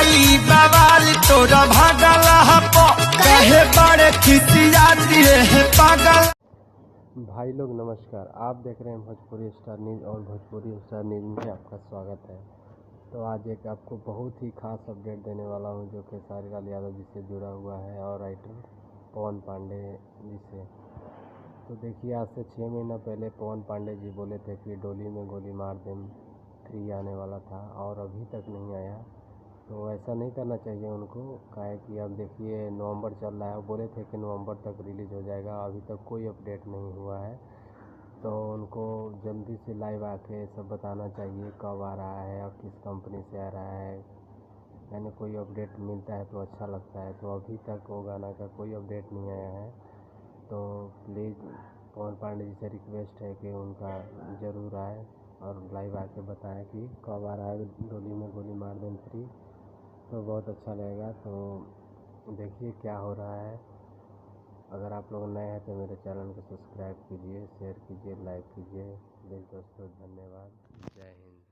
जाई बवाल तोरा भागल हपो कहे बड़े खिसियाती है पागल। भाई लोग नमस्कार, आप देख रहे हैं भोजपुरी स्टार न्यूज़ और भोजपुरी स्टार न्यूज़ में आपका स्वागत है। तो आज एक आपको बहुत ही खास अपडेट देने वाला हूं जो खेसारी लाल यादव जी से जुड़ा हुआ है और राइटर पवन पांडे जी से। तो देखिए, आज से 6 महीना पहले पवन पांडे जी बोले थे कि डोली में गोली मार दें 3 आने वाला था और अभी तक नहीं आया। तो ऐसा नहीं करना चाहिए उनको, काहे कि अब देखिए नवंबर चल रहा है, वो बोले थे कि नवंबर तक रिलीज़ हो जाएगा, अभी तक कोई अपडेट नहीं हुआ है। तो उनको जल्दी से लाइव आके सब बताना चाहिए कब आ रहा है और किस कंपनी से आ रहा है, यानी कोई अपडेट मिलता है तो अच्छा लगता है। तो अभी तक वो गाना का कोई अपडेट नहीं आया है। तो प्लीज़ पवन पांडे जी से रिक्वेस्ट है कि उनका ज़रूर आए और लाइव आके बताएं कि कब आ रहा है डोली में गोली मार दें 3। तो बहुत अच्छा लगेगा। तो देखिए क्या हो रहा है। अगर आप लोग नए हैं तो मेरे चैनल को सब्सक्राइब कीजिए, शेयर कीजिए, लाइक कीजिए। प्लीज़ दोस्तों, धन्यवाद। जय हिंद।